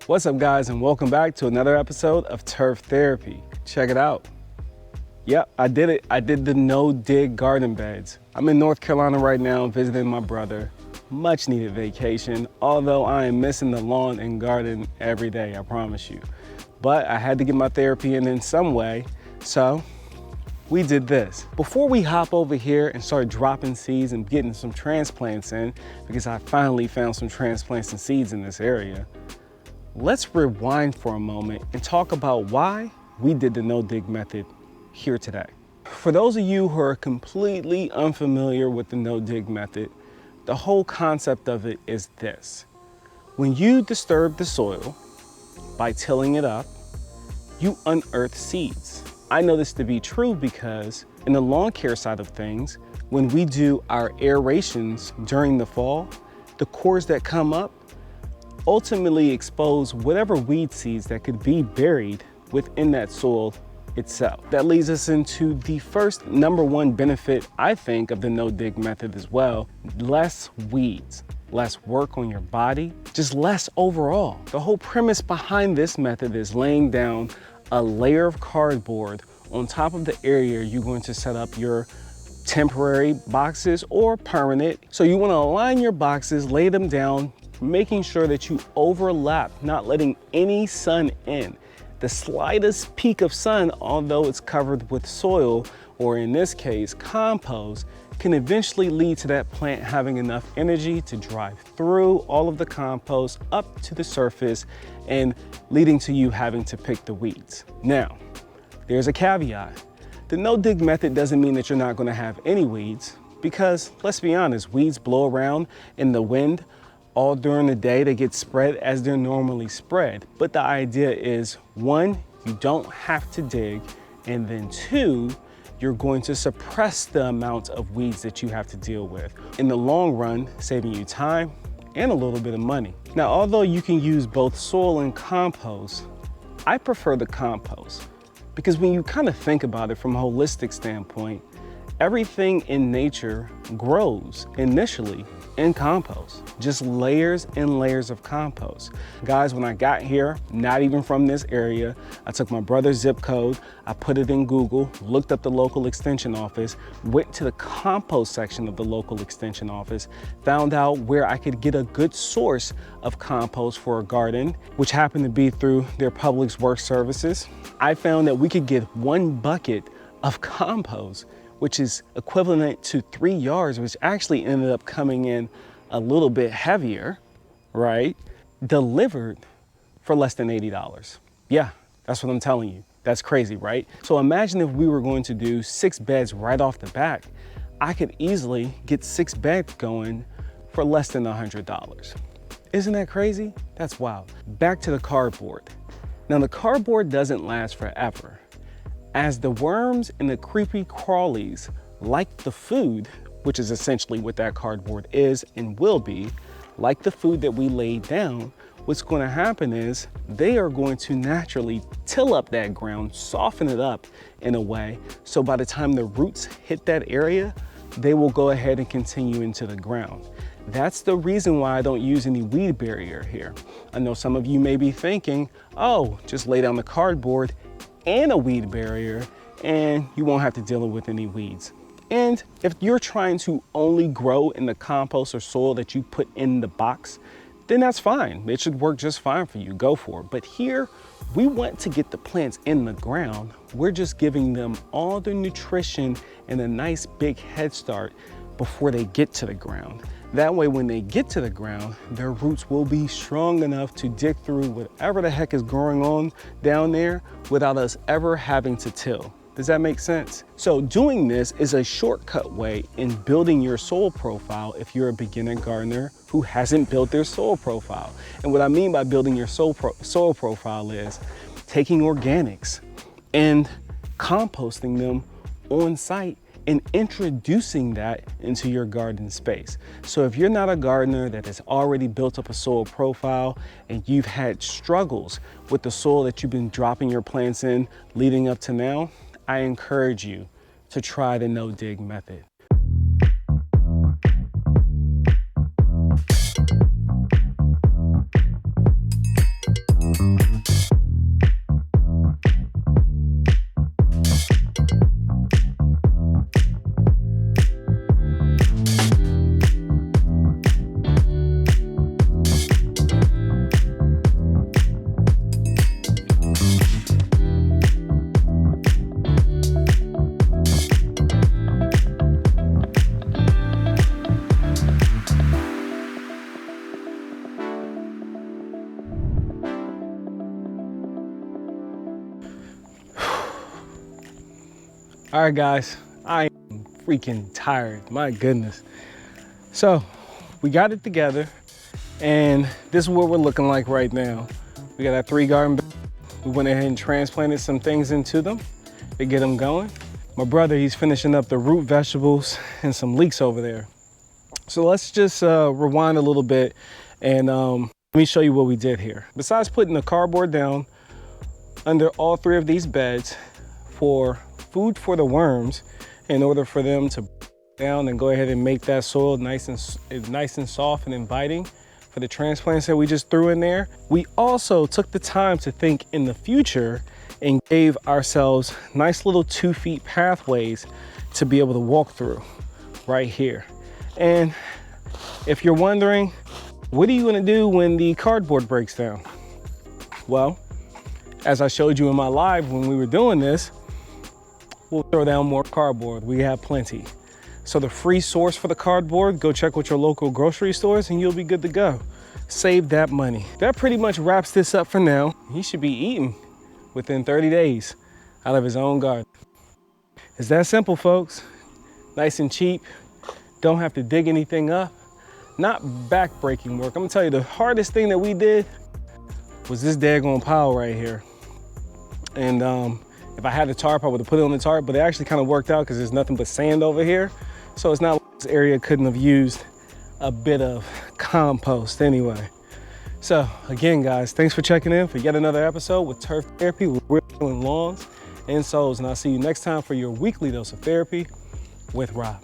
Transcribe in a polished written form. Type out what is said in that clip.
What's up, guys, and welcome back to another episode of Turf Therapy. Check it out. Yep, I did it. I did the no-dig garden beds. I'm in North Carolina right now visiting my brother. Much needed vacation, although I am missing the lawn and garden every day, I promise you. But I had to get my therapy in some way, so we did this. Before we hop over here and start dropping seeds and getting some transplants in, because I finally found some transplants and seeds in this area, let's rewind for a moment and talk about why we did the no-dig method here today. For those of you who are completely unfamiliar with the no-dig method, the whole concept of it is this. When you disturb the soil by tilling it up, you unearth seeds. I know this to be true because in the lawn care side of things, when we do our aerations during the fall, the cores that come up ultimately expose whatever weed seeds that could be buried within that soil itself. That leads us into the first number one benefit, I think, of the no-dig method as well. Less weeds, less work on your body, just less overall. The whole premise behind this method is laying down a layer of cardboard on top of the area you're going to set up your temporary boxes or permanent. So you want to align your boxes, lay them down, making sure that you overlap, not letting any sun in. The slightest peak of sun, although it's covered with soil, or in this case, compost, can eventually lead to that plant having enough energy to drive through all of the compost up to the surface and leading to you having to pick the weeds. Now, there's a caveat. The no-dig method doesn't mean that you're not going to have any weeds, because let's be honest, weeds blow around in the wind all during the day. They get spread as they're normally spread. But the idea is, one, you don't have to dig, and then two, you're going to suppress the amount of weeds that you have to deal with. In the long run, saving you time and a little bit of money. Now, although you can use both soil and compost, I prefer the compost because when you kind of think about it from a holistic standpoint, everything in nature grows initially in compost, just layers and layers of compost. Guys, when I got here, not even from this area, I took my brother's zip code, I put it in Google, looked up the local extension office, went to the compost section of the local extension office, found out where I could get a good source of compost for a garden, which happened to be through their public works services. I found that we could get 1 bucket of compost, which is equivalent to 3 yards, which actually ended up coming in a little bit heavier, right? Delivered for less than $80. Yeah, that's what I'm telling you. That's crazy, right? So imagine if we were going to do 6 beds right off the bat. I could easily get 6 beds going for less than $100. Isn't that crazy? That's wild. Back to the cardboard. Now, the cardboard doesn't last forever. As the worms and the creepy crawlies like the food, which is essentially what that cardboard is and will be, like the food that we laid down, what's going to happen is they are going to naturally till up that ground, soften it up in a way, so by the time the roots hit that area, they will go ahead and continue into the ground. That's the reason why I don't use any weed barrier here. I know some of you may be thinking, oh, just lay down the cardboard and a weed barrier and you won't have to deal with any weeds. And if you're trying to only grow in the compost or soil that you put in the box, then that's fine. It should work just fine for you, go for it. But here, we want to get the plants in the ground. We're just giving them all the nutrition and a nice big head start before they get to the ground. That way, when they get to the ground, their roots will be strong enough to dig through whatever the heck is going on down there without us ever having to till. Does that make sense? So doing this is a shortcut way in building your soil profile if you're a beginner gardener who hasn't built their soil profile. And what I mean by building your soil profile is taking organics and composting them on site and introducing that into your garden space. So if you're not a gardener that has already built up a soil profile and you've had struggles with the soil that you've been dropping your plants in leading up to now, I encourage you to try the no-dig method. All right, guys, I am freaking tired, my goodness. So we got it together, and this is what we're looking like right now. We got our 3 garden beds. We went ahead and transplanted some things into them to get them going. My brother, he's finishing up the root vegetables and some leeks over there. So let's just rewind a little bit and let me show you what we did here. Besides putting the cardboard down under all 3 of these beds for food for the worms, in order for them to down and go ahead and make that soil nice and soft and inviting for the transplants that we just threw in there. We also took the time to think in the future and gave ourselves nice little 2 feet pathways to be able to walk through right here. And if you're wondering, what are you gonna do when the cardboard breaks down? Well, as I showed you in my live when we were doing this, we'll throw down more cardboard. We have plenty. So the free source for the cardboard, go check with your local grocery stores and you'll be good to go. Save that money. That pretty much wraps this up for now. He should be eating within 30 days out of his own garden. It's that simple, folks. Nice and cheap. Don't have to dig anything up. Not back-breaking work. I'm gonna tell you, the hardest thing that we did was this daggone pile right here. And if I had the tarp, I would have put it on the tarp, but it actually kind of worked out because there's nothing but sand over here. So it's not like this area couldn't have used a bit of compost anyway. So again, guys, thanks for checking in for yet another episode with Turf Therapy. We're doing lawns and souls, and I'll see you next time for your weekly dose of therapy with Rob.